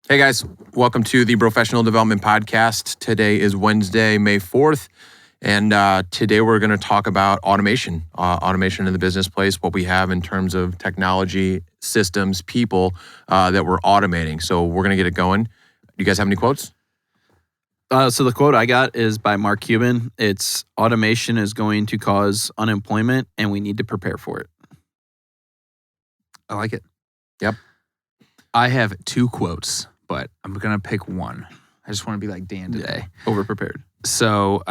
Hey guys, welcome to the Professional Development Podcast. Today is Wednesday, May 4th, and today we're going to talk about automation. Automation in the business place, what we have in terms of technology, systems, people that we're automating. So we're going to get it going. You guys have any quotes? So the quote I got is by Mark Cuban. It's automation is going to cause unemployment and we need to prepare for it. I like it. Yep. I have two quotes, but I'm going to pick one. I just want to be like Dan today. Overprepared. So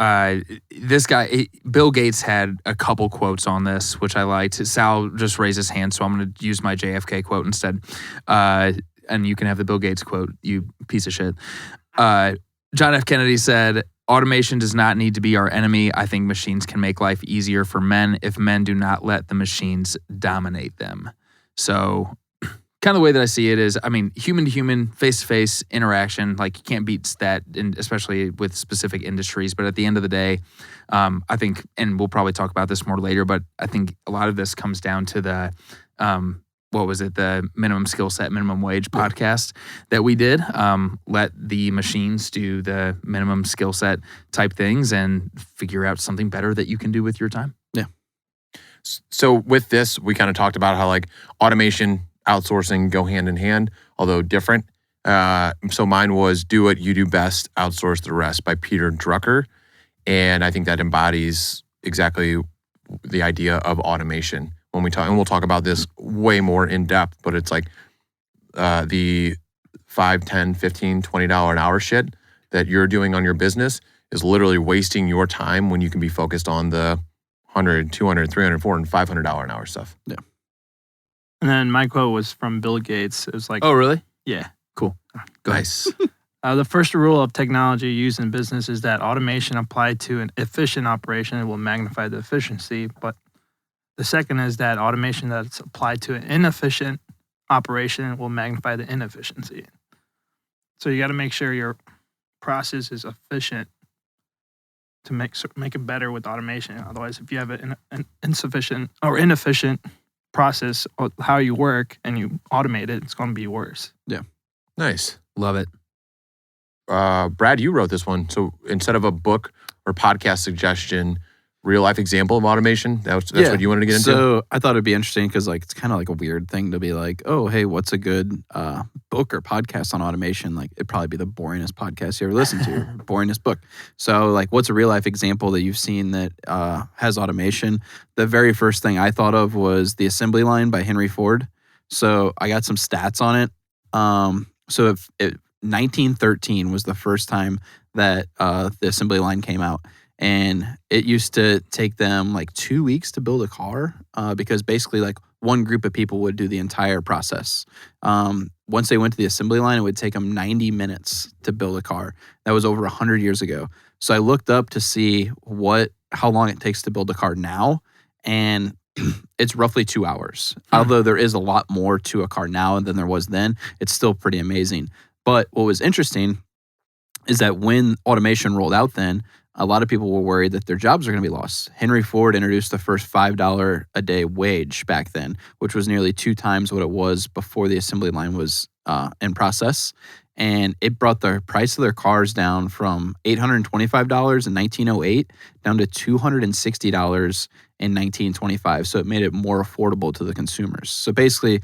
this guy, Bill Gates, had a couple quotes on this, which I liked. Sal just raised his hand, so I'm going to use my JFK quote instead. And you can have the Bill Gates quote, you piece of shit. John F. Kennedy said, "Automation does not need to be our enemy. I think machines can make life easier for men if men do not let the machines dominate them." So kind of the way that I see it is, I mean, human to human, face to face interaction, like you can't beat that, especially with specific industries. But at the end of the day, I think, and we'll probably talk about this more later, but I think a lot of this comes down to the, the minimum skill set, minimum wage podcast that we did. Let the machines do the minimum skill set type things and figure out something better that you can do with your time. Yeah. So with this, we kind of talked about how like automation, outsourcing go hand in hand, although different. So mine was Do What You Do Best, Outsource the Rest by Peter Drucker. And I think that embodies exactly the idea of automation. When we talk, and we'll talk about this way more in depth, but it's like the $5, $10, $15, $20 an hour shit that you're doing on your business is literally wasting your time when you can be focused on the $100, $200, $300, $400, $500 an hour stuff. Yeah. And then my quote was from Bill Gates. It was like, Oh, really? yeah. Cool. Go ahead. The first rule of technology used in business is that automation applied to an efficient operation will magnify the efficiency. But the second is that automation that's applied to an inefficient operation will magnify the inefficiency. So you got to make sure your process is efficient to make it better with automation. Otherwise, if you have an insufficient or inefficient process of how you work and you automate it, it's going to be worse. Yeah. Nice. Love it. Brad, you wrote this one. So instead of a book or podcast suggestion, real life example of automation, that's what you wanted to get into? So I thought it'd be interesting because like it's kind of like a weird thing to be like, oh, hey, what's a good book or podcast on automation? Like it'd probably be the boringest podcast you ever listened to, boringest book. So like what's a real life example that you've seen that has automation? The very first thing I thought of was The Assembly Line by Henry Ford. So I got some stats on it. So 1913 was the first time that the assembly line came out. And it used to take them like 2 weeks to build a car because basically like one group of people would do the entire process. Once they went to the assembly line, it would take them 90 minutes to build a car. That was over 100 years ago. So I looked up to see how long it takes to build a car now. And it's roughly 2 hours. Although there is a lot more to a car now than there was then, it's still pretty amazing. But what was interesting is that when automation rolled out then, a lot of people were worried that their jobs are going to be lost. Henry Ford introduced the first $5 a day wage back then, which was nearly 2 times what it was before the assembly line was in process. And it brought the price of their cars down from $825 in 1908 down to $260 in 1925. So it made it more affordable to the consumers. So basically,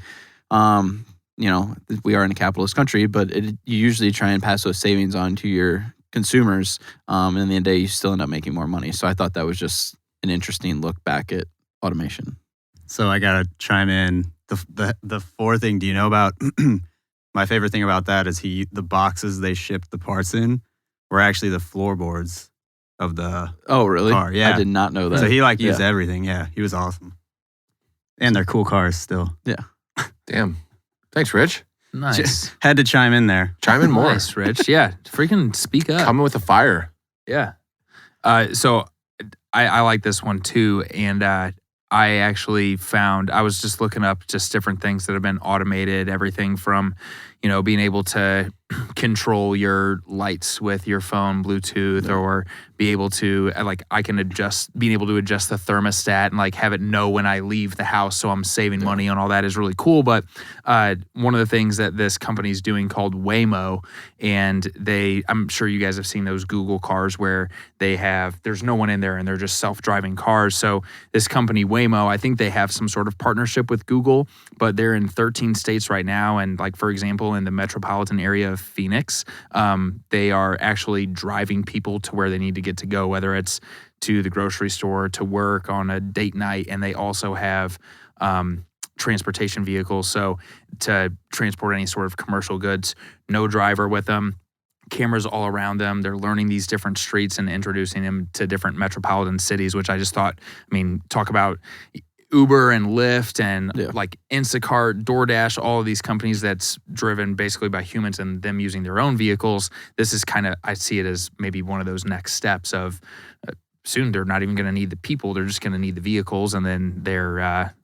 we are in a capitalist country, but you usually try and pass those savings on to your consumers, and in the end of the day, you still end up making more money. So I thought that was just an interesting look back at automation. So I gotta chime in. The fourth thing, do you know about? My favorite thing about that is the boxes they shipped the parts in were actually the floorboards of the Oh, really? car. Yeah, I did not know that. So he used everything. Yeah, he was awesome. And they're cool cars still. Yeah. Damn. Thanks, Rich. Nice. Had to chime in there. Chime in more. Nice, Rich. Yeah. Freaking speak up. Coming with the fire. Yeah. So I like this one too. And I actually I was just looking up just different things that have been automated, everything from, being able to control your lights with your phone, Bluetooth, or be able to I can being able to adjust the thermostat and like have it know when I leave the house, so I'm saving money on all that is really cool. But one of the things that this company is doing called Waymo, and I'm sure you guys have seen those Google cars where there's no one in there and they're just self-driving cars. So this company Waymo, I think they have some sort of partnership with Google, but they're in 13 states right now. And like, for example, in the metropolitan area of Phoenix, they are actually driving people to where they need to get to go, whether it's to the grocery store, to work, on a date night. And they also have transportation vehicles. So to transport any sort of commercial goods, no driver with them, cameras all around them. They're learning these different streets and introducing them to different metropolitan cities, which I just thought, talk about Uber and Lyft and like Instacart, DoorDash, all of these companies that's driven basically by humans and them using their own vehicles. This is I see it as maybe one of those next steps of soon they're not even going to need the people. They're just going to need the vehicles. And then that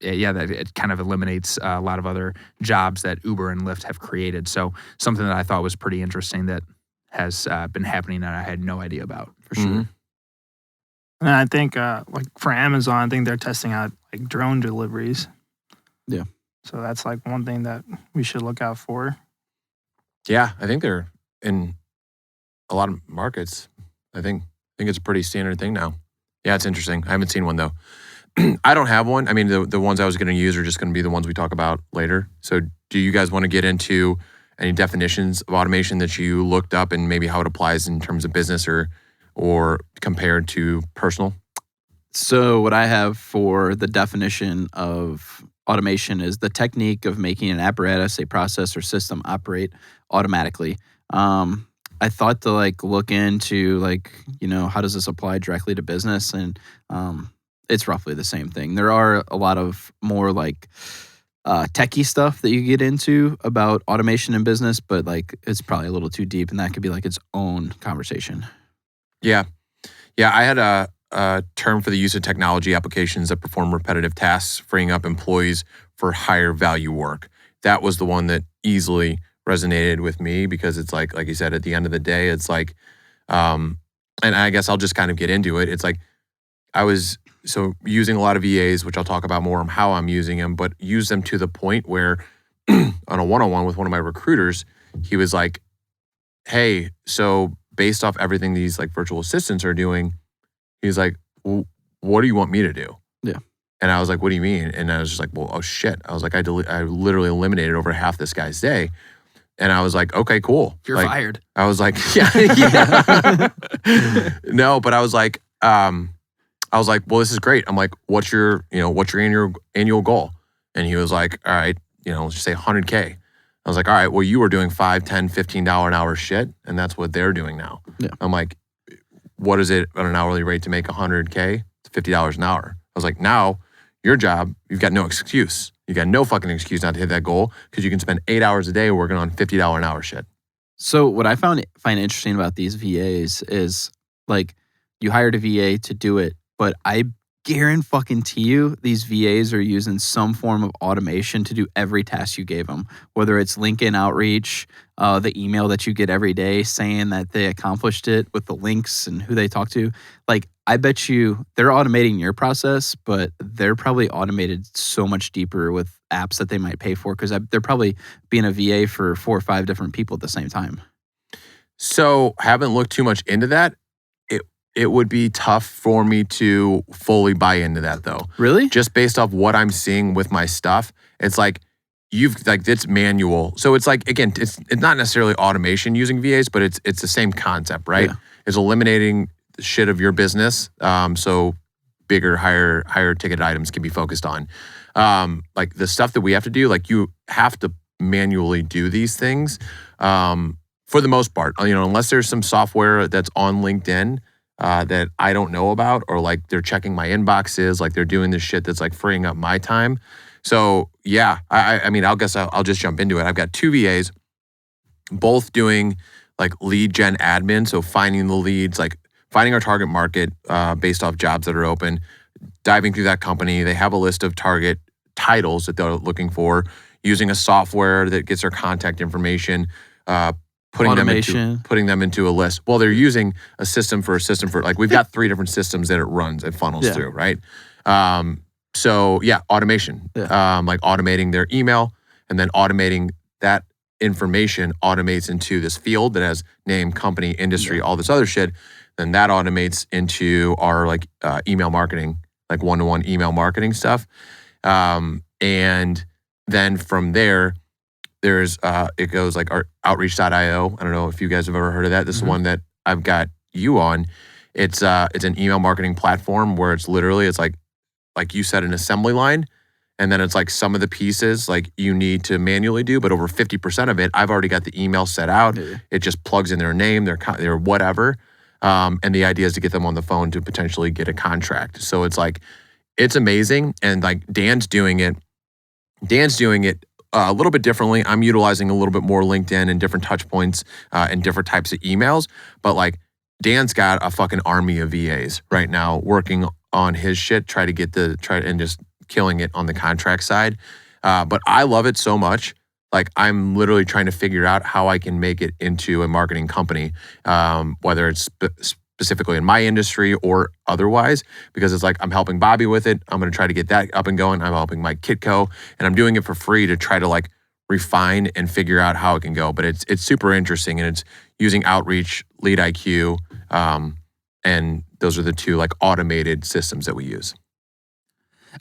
it kind of eliminates a lot of other jobs that Uber and Lyft have created. So something that I thought was pretty interesting that has been happening that I had no idea about, for sure. And I think, like for Amazon, I think they're testing out like drone deliveries. Yeah. So that's like one thing that we should look out for. Yeah, I think they're in a lot of markets. I think it's a pretty standard thing now. Yeah, it's interesting. I haven't seen one though. I don't have one. The ones I was going to use are just going to be the ones we talk about later. So do you guys want to get into any definitions of automation that you looked up and maybe how it applies in terms of business or compared to personal? So what I have for the definition of automation is the technique of making an apparatus, a process, or system operate automatically. I thought to look into how does this apply directly to business, and it's roughly the same thing. There are a lot of more techie stuff that you get into about automation in business, but it's probably a little too deep, and that could be its own conversation. Yeah. I had a term for the use of technology applications that perform repetitive tasks, freeing up employees for higher value work. That was the one that easily resonated with me because it's like you said, at the end of the day, it's and I guess I'll just kind of get into it. It's I was using a lot of VAs, which I'll talk about more on how I'm using them, but use them to the point where on a one-on-one with one of my recruiters, he was like, hey, so based off everything these virtual assistants are doing, he's like, well, what do you want me to do? Yeah. And I was like, what do you mean? And I was just like, well, oh shit. I was like, I literally eliminated over half this guy's day. And I was like, okay, cool. You're fired. I was like, yeah. No, but I was like, well, this is great. I'm like, what's your annual goal? And he was like, all right, let's just say 100K. I was like, all right, well, you were doing $5, $10, $15 an hour shit, and that's what they're doing now. Yeah. I'm like, what is it on an hourly rate to make 100K? It's $50 an hour. I was like, now your job, you've got no excuse. You got no fucking excuse not to hit that goal because you can spend 8 hours a day working on $50 an hour shit. So what I find interesting about these VAs is you hired a VA to do it, but I guarantee you these VAs are using some form of automation to do every task you gave them, whether it's LinkedIn outreach, the email that you get every day saying that they accomplished it with the links and who they talk to. I bet you they're automating your process, but they're probably automated so much deeper with apps that they might pay for because they're probably being a VA for 4 or 5 different people at the same time. So haven't looked too much into that. It would be tough for me to fully buy into that though. Really? Just based off what I'm seeing with my stuff, it's it's manual. So it's again, it's not necessarily automation using VAs, but it's the same concept, right? Yeah. It's eliminating the shit of your business. So bigger, higher ticket items can be focused on. The stuff that we have to do, you have to manually do these things for the most part. Unless there's some software that's on LinkedIn that I don't know about, or they're checking my inboxes, they're doing this shit that's freeing up my time. So yeah, I guess I'll just jump into it. I've got 2 VAs, both doing lead gen admin. So finding the leads, finding our target market based off jobs that are open, diving through that company. They have a list of target titles that they're looking for, using a software that gets their contact information, putting Automation. them into a list. Well, they're using a system for like we've got 3 different systems that it runs and funnels Yeah. through, right? So yeah, automation, like automating their email and then automating that information automates into this field that has name, company, industry, all this other shit. Then that automates into our like email marketing, like one-to-one email marketing stuff. And then from there, there's it goes like our outreach.io. I don't know if you guys have ever heard of that. This is one that I've got you on. It's an email marketing platform where it's like you said, an assembly line. And then it's like some of the pieces like you need to manually do, but over 50% of it, I've already got the email set out. Yeah. It just plugs in their name, their whatever. And the idea is to get them on the phone to potentially get a contract. So it's like, it's amazing. And like Dan's doing it a little bit differently. I'm utilizing a little bit more LinkedIn and different touch points and different types of emails. But like Dan's got a fucking army of VAs right now working on his shit, and just killing it on the contract side. But I love it so much. Like I'm literally trying to figure out how I can make it into a marketing company, whether it's specifically in my industry or otherwise, because it's like I'm helping Bobby with it. I'm going to try to get that up and going. I'm helping Mike Kitco, and I'm doing it for free to try to like refine and figure out how it can go. But it's super interesting, and it's using Outreach, Lead IQ, and those are the 2 like automated systems that we use.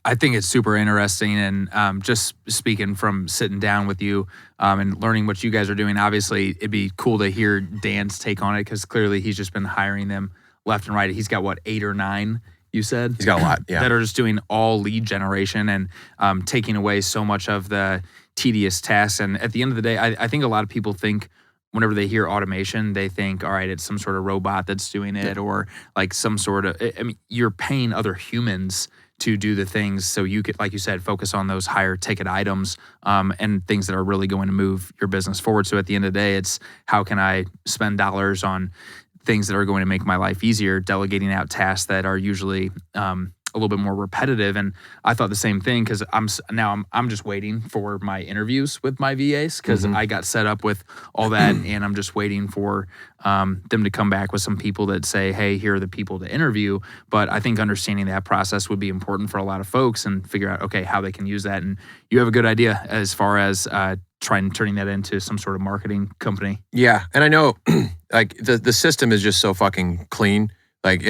I think it's super interesting, and just speaking from sitting down with you and learning what you guys are doing, obviously it'd be cool to hear Dan's take on it because clearly he's just been hiring them left and right. He's got what, 8 or 9, you said? He's got a lot, yeah. That are just doing all lead generation and taking away so much of the tedious tasks. And at the end of the day, I think a lot of people think whenever they hear automation, they think, all right, it's some sort of robot that's doing it or like some sort of, I mean, you're paying other humans to do the things so you could, like you said, focus on those higher ticket items and things that are really going to move your business forward. So at the end of the day, it's how can I spend dollars on things that are going to make my life easier, delegating out tasks that are usually a little bit more repetitive. And I thought the same thing because I'm just waiting for my interviews with my VAs because I got set up with all that and I'm just waiting for them to come back with some people that say, hey, here are the people to interview. But I think understanding that process would be important for a lot of folks and figure out, okay, how they can use that. And you have a good idea as far as turning that into some sort of marketing company. Yeah. And I know like the system is just so fucking clean. Like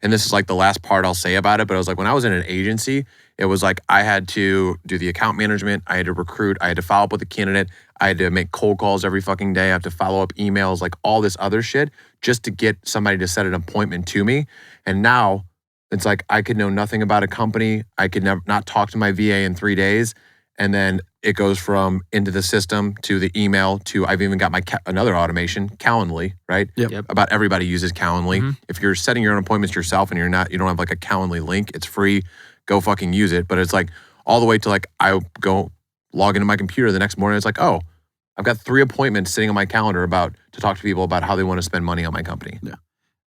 and this is like the last part I'll say about it, but I was like, when I was in an agency, it was like I had to do the account management, I had to recruit, I had to follow up with the candidate, I had to make cold calls every fucking day, I have to follow up emails, like all this other shit just to get somebody to set an appointment to me. And now it's like I could know nothing about a company, I could not talk to my VA in 3 days, and then it goes from into the system to the email to I've even got my another automation, Calendly, right? Yep. About everybody uses Calendly. If you're setting your own appointments yourself and you don't have like a Calendly link, it's free. Go fucking use it. But it's like all the way to like I go log into my computer the next morning. It's like, oh, I've got 3 appointments sitting on my calendar to talk to people about how they want to spend money on my company. Yeah.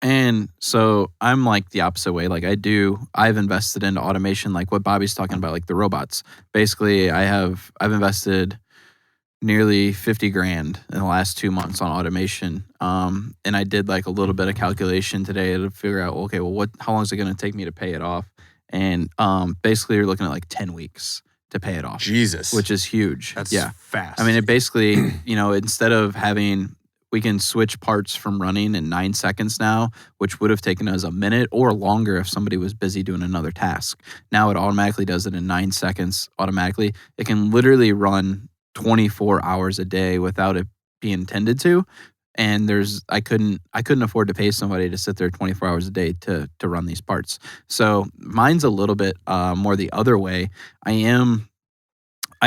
And so I'm like the opposite way. Like I've invested into automation, like what Bobby's talking about, like the robots. Basically, I've invested nearly 50 grand in the last 2 months on automation. And I did like a little bit of calculation today to figure out, okay, well, how long is it going to take me to pay it off? And basically, you're looking at like 10 weeks to pay it off. Jesus. Which is huge. That's fast. I mean, it basically, instead of we can switch parts from running in 9 seconds now, which would have taken us a minute or longer if somebody was busy doing another task. Now it automatically does it in 9 seconds automatically. It can literally run 24 hours a day without it being intended to. And I couldn't afford to pay somebody to sit there 24 hours a day to run these parts. So mine's a little bit more the other way. I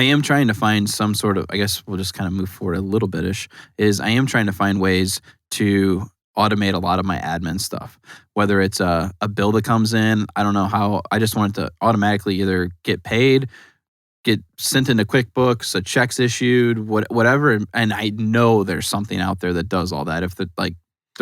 am trying to find some sort of, I guess we'll just kind of move forward a little bit-ish, is I am trying to find ways to automate a lot of my admin stuff. Whether it's a bill that comes in, I don't know how, I just want it to automatically either get paid, get sent into QuickBooks, a check's issued, whatever. And I know there's something out there that does all that. If there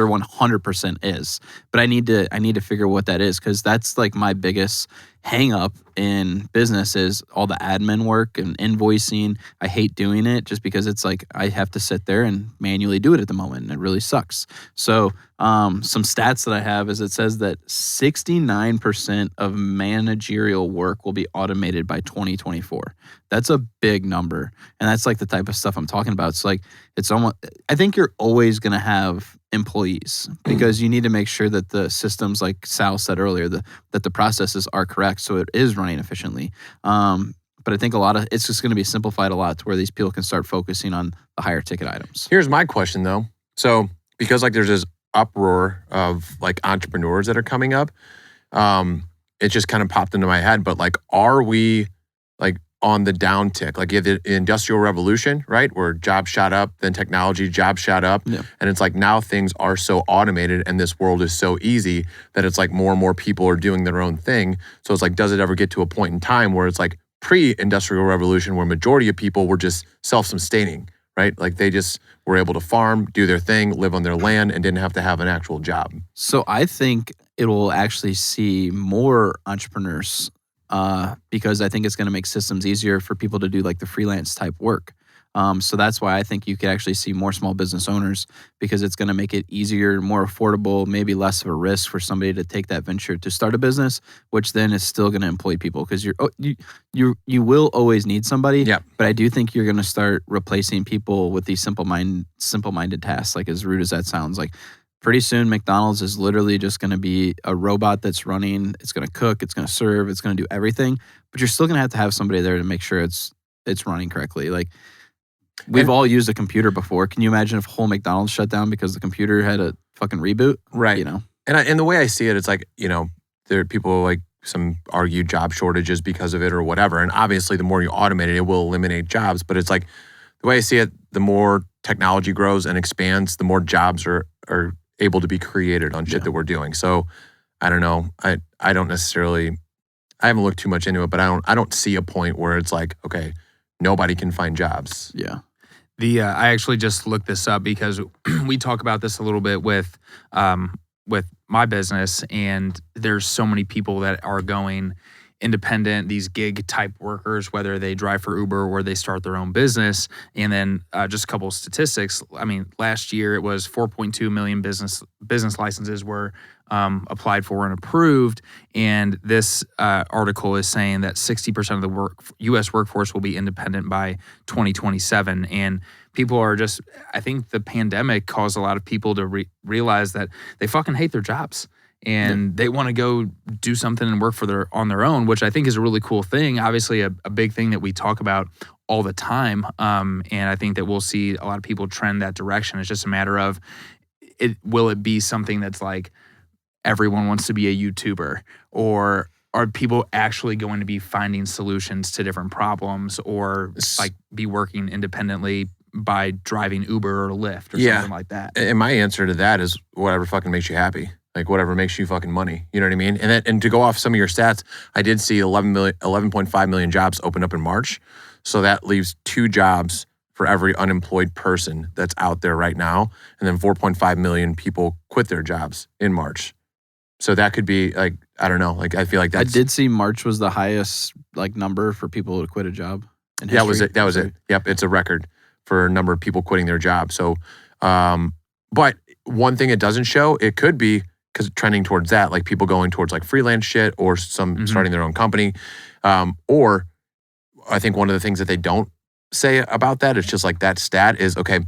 100% is, but I need to figure what that is, because that's like my biggest hang up in business is all the admin work and invoicing. I hate doing it just because it's like I have to sit there and manually do it at the moment, and it really sucks. So some stats that I have is it says that 69% of managerial work will be automated by 2024. That's a big number, and that's like the type of stuff I'm talking about. It's like it's almost. I think you're always going to have employees because you need to make sure that the systems, like Sal said earlier, that the processes are correct, so it is running efficiently. But I think it's just going to be simplified a lot to where these people can start focusing on the higher ticket items. Here's my question though. So because like there's this uproar of like entrepreneurs that are coming up, it just kind of popped into my head. But like, are we like on the downtick? Like you have the Industrial Revolution, right? Where jobs shot up, then technology, jobs shot up. Yeah. And it's like now things are so automated and this world is so easy that it's like more and more people are doing their own thing. So it's like, does it ever get to a point in time where it's like pre-Industrial Revolution where majority of people were just self-sustaining, right? Like they just were able to farm, do their thing, live on their land, and didn't have to have an actual job. So I think it will actually see more entrepreneurs because I think it's going to make systems easier for people to do like the freelance type work. So that's why I think you could actually see more small business owners because it's going to make it easier, more affordable, maybe less of a risk for somebody to take that venture to start a business, which then is still going to employ people because you will always need somebody. Yeah. But I do think you're going to start replacing people with these simple-minded tasks. Like as rude as that sounds, like pretty soon McDonald's is literally just going to be a robot that's running. It's going to cook. It's going to serve. It's going to do everything. But you're still going to have somebody there to make sure it's running correctly. Like. We've all used a computer before. Can you imagine if whole McDonald's shut down because the computer had a fucking reboot? Right. You know? And the way I see it, it's like, you know, there are people like some argue job shortages because of it or whatever. And obviously the more you automate it, it will eliminate jobs. But it's like the way I see it, the more technology grows and expands, the more jobs are able to be created on shit that we're doing. So I don't know. I don't necessarily, I haven't looked too much into it, but I don't see a point where it's like, okay, nobody can find jobs. Yeah. I actually just looked this up because we talk about this a little bit with my business, and there's so many people that are going independent, these gig type workers, whether they drive for Uber or they start their own business. And then just a couple of statistics. I mean, last year it was 4.2 million business licenses were applied for and approved. And this article is saying that 60% of the U.S. workforce will be independent by 2027. And people are just, I think the pandemic caused a lot of people to realize that they fucking hate their jobs. And they want to go do something and work on their own, which I think is a really cool thing. Obviously, a big thing that we talk about all the time. And I think that we'll see a lot of people trend that direction. It's just a matter of, will it be something that's like everyone wants to be a YouTuber, or are people actually going to be finding solutions to different problems, or like be working independently by driving Uber or Lyft or something like that? And my answer to that is whatever fucking makes you happy. Like whatever makes you fucking money. You know what I mean? And to go off some of your stats, I did see 11.5 million jobs open up in March. So that leaves 2 jobs for every unemployed person that's out there right now. And then 4.5 million people quit their jobs in March. So that could be like, I don't know. Like I feel like that's. I did see March was the highest like number for people to quit a job in history. That was it. Yep. It's a record for a number of people quitting their job. So, but one thing it doesn't show, it could be, because trending towards that, like people going towards like freelance shit or some starting their own company. Or I think one of the things that they don't say about that, it's just like that stat is, okay,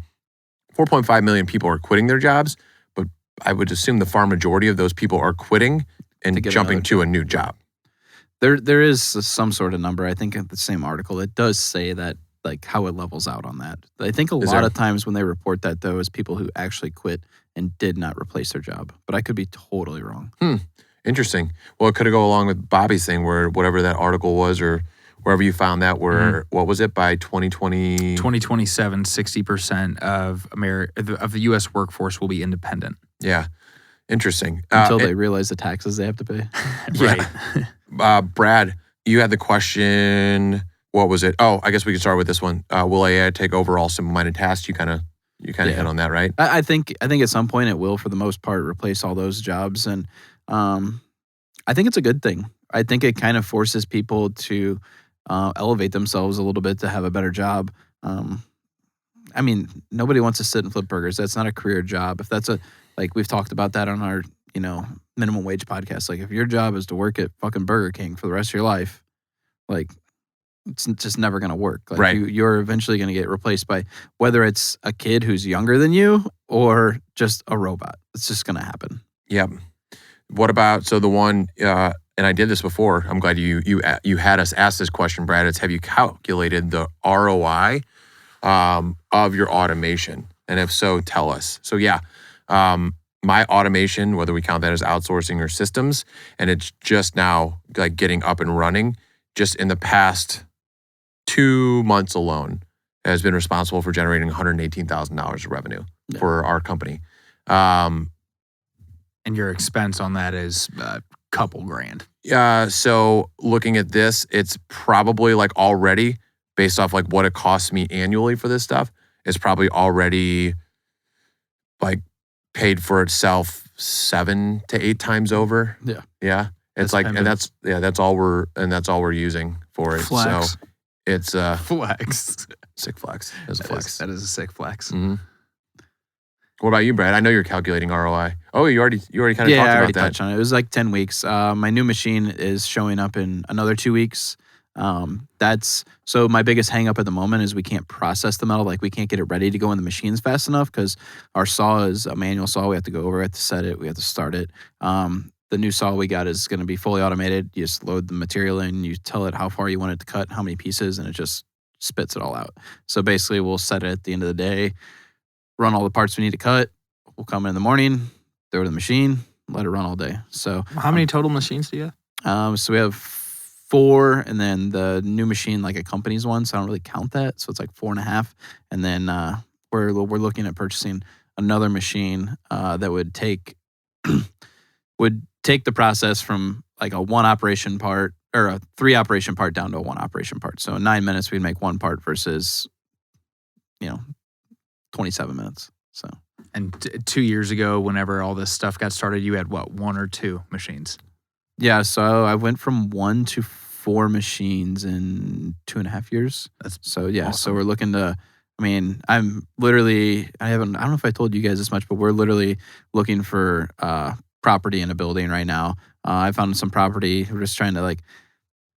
4.5 million people are quitting their jobs, but I would assume the far majority of those people are quitting and jumping to a new job. There is some sort of number. I think in the same article, it does say that like how it levels out on that. I think a lot of times when they report that though is people who actually quit and did not replace their job. But I could be totally wrong. Interesting. Well, it could go along with Bobby's thing where whatever that article was or wherever you found that where, what was it, by 2020? 2027, 60% of the U.S. workforce will be independent. Yeah. Interesting. Until they realize the taxes they have to pay. Right. Brad, you had the question, what was it? Oh, I guess we can start with this one. Will AI take over all simple-minded tasks? You kind of hit on that, right? I think at some point it will, for the most part, replace all those jobs. And I think it's a good thing. I think it kind of forces people to elevate themselves a little bit to have a better job. I mean, nobody wants to sit and flip burgers. That's not a career job. If that's like we've talked about that on our, minimum wage podcast. Like if your job is to work at fucking Burger King for the rest of your life, like it's just never going to work. Like Right. you're eventually going to get replaced by whether it's a kid who's younger than you or just a robot. It's just going to happen. Yep. What about, so the one, and I did this before. I'm glad you had us ask this question, Brad. It's, have you calculated the ROI of your automation? And if so, tell us. So yeah, my automation, whether we count that as outsourcing or systems, and it's just now like getting up and running, just in the past 2 months alone, has been responsible for generating $118,000 of revenue for our company. And your expense on that is a couple grand. So looking at this, it's probably like already, based off like what it costs me annually for this stuff, it's probably already like paid for itself 7 to 8 times over. Yeah. Yeah. It's That's like, pimping. and that's all we're using for it. Flex. So it's Flex. sick flex. It's a flex. That is a sick flex. Mhm. What about you, Brad? I know you're calculating ROI. Oh, you already kind of talked I already about that. touched on it. It was like 10 weeks. My new machine is showing up in another 2 weeks. So my biggest hang up at the moment is we can't process the metal. Like we can't get it ready to go in the machines fast enough because our saw is a manual saw. We have to go over, we have to set it, we have to start it. The new saw we got is going to be fully automated. You just load the material in, you tell it how far you want it to cut, how many pieces, and it just spits it all out. So basically we'll set it at the end of the day, run all the parts we need to cut. We'll come in the morning, throw it in the machine, let it run all day. So How many total machines do you have? so we have 4, and then the new machine like accompanies one, so I don't really count that. So it's like 4.5, and then we're looking at purchasing another machine that would take the process from like a 1 operation part or a 3 operation part down to a 1 operation part. So in 9 minutes we'd make 1 part versus 27 minutes. So And 2 years ago, whenever all this stuff got started, you had what, 1 or 2 machines? yeah, so I went from 1 to 4 machines in 2.5 years. That's So yeah, so awesome. we're looking to. I mean, I don't know if I told you guys this much, but we're literally looking for property in a building right now. I found some property. We're just trying to like.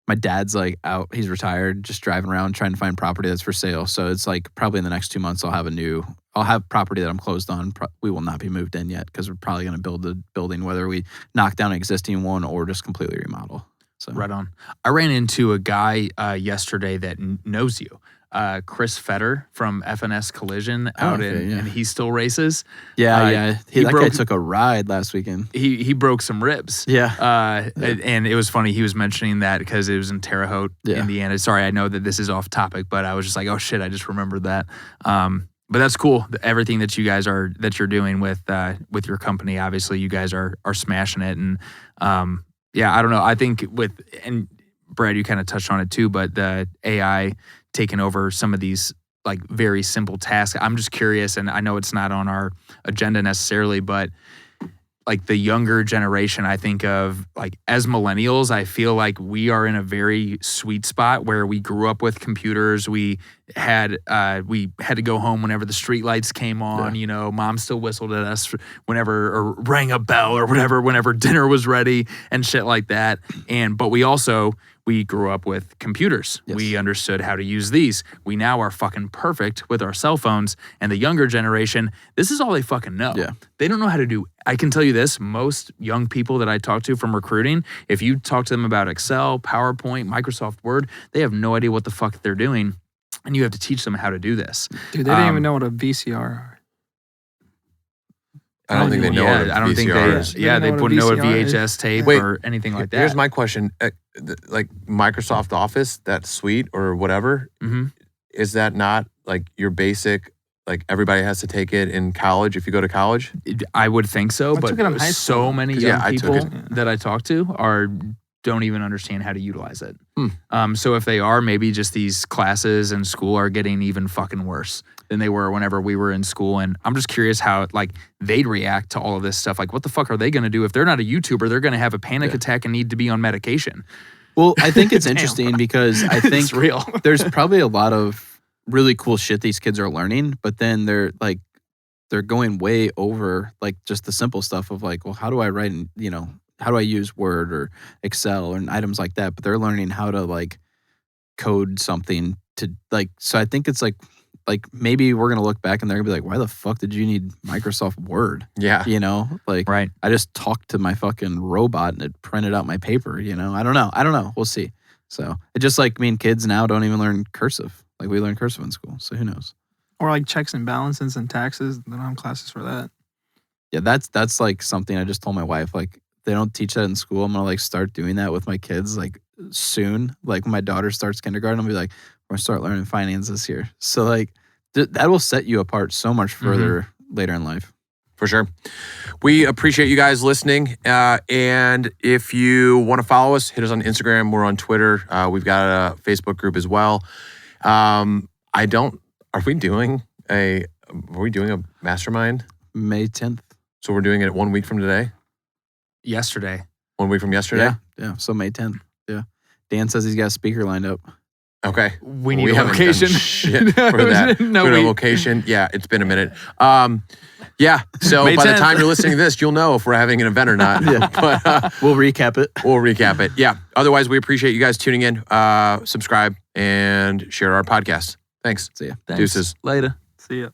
My dad's like out. He's retired, just driving around trying to find property that's for sale. So it's like probably in the next 2 months I'll have property that I'm closed on. We will not be moved in yet because we're probably going to build a building, whether we knock down an existing one or just completely remodel. So Right on. I ran into a guy yesterday that knows you. Chris Fetter from FNS Collision out okay, yeah. and he still races. yeah. That guy broke- took a ride last weekend. He broke some ribs. Yeah. And it was funny. He was mentioning that because it was in Terre Haute, Yeah. Indiana. Sorry, I know that this is off topic, but I was just like, oh shit, I just remembered that. But that's cool. Everything that you're doing with your company, obviously you guys are smashing it. And yeah, I don't know. I think and Brad, you kind of touched on it too, but the AI taking over some of these like very simple tasks. I'm just curious, and I know it's not on our agenda necessarily, but like the younger generation, I think of like as millennials, I feel like we are in a very sweet spot where we grew up with computers. We had to go home whenever the street lights came on. Mom still whistled at us whenever or rang a bell or whatever, whenever dinner was ready and shit like that. But we grew up with computers. Yes. We understood how to use these. We now are fucking perfect with our cell phones. And the younger generation, this is all they fucking know. Yeah. They don't know how to do. I can tell you this, most young people that I talk to from recruiting, if you talk to them about Excel, PowerPoint, Microsoft Word, they have no idea what the fuck they're doing. And you have to teach them how to do this. Dude, they didn't even know what a VCR are. I don't think they know what a I don't think VCR is. they. Yeah, they wouldn't know a VCR is. VHS tape Wait, or anything like that. Here's my question. Like Microsoft Office, that suite or whatever, is that not like your basic, like everybody has to take it in college if you go to college? I would think so, I but took it in high so school. many Yeah, young I took people it. that I talk to don't even understand how to utilize it. So if they are, maybe just these classes in school are getting even fucking worse. than they were whenever we were in school. And I'm just curious how like they'd react to all of this stuff. Like, what the fuck are they going to do if they're not a YouTuber? They're going to have a panic attack and need to be on medication. Well, I think it's interesting because I think It's real. there's probably a lot of really cool shit these kids are learning, but then they're going way over like just the simple stuff of like, well, how do I write, how do I use Word or Excel and items like that? But they're learning how to like code something to like, so I think it's like maybe we're going to look back and they're gonna be like, why the fuck did you need Microsoft Word? Yeah. Like Right. I just talked to my fucking robot and it printed out my paper, I don't know. We'll see. So it just like me and kids now don't even learn cursive. Like we learn cursive in school. So who knows? Or like checks and balances and taxes. They don't have classes for that. Yeah, that's like something I just told my wife. Like they don't teach that in school. I'm gonna like start doing that with my kids like soon. Like when my daughter starts kindergarten, I'll be like, we're gonna start learning finance this year. So like that will set you apart so much further later in life. For sure. We appreciate you guys listening. And if you want to follow us, hit us on Instagram. We're on Twitter. We've got a Facebook group as well. Are we doing a mastermind? May 10th. So we're doing it 1 week from today? Yesterday. 1 week from yesterday? Yeah. So May 10th. Yeah. Dan says he's got a speaker lined up. Okay. We need a haven't done location. shit for that. No, We need a we- location. Yeah, it's been a minute. Yeah. So May by the 10th. time you're listening to this, you'll know if we're having an event or not. Yeah. But We'll recap it. we'll recap it. Yeah. Otherwise, we appreciate you guys tuning in. Subscribe and share our podcast. Thanks. See ya. Thanks. Deuces. Later. See ya.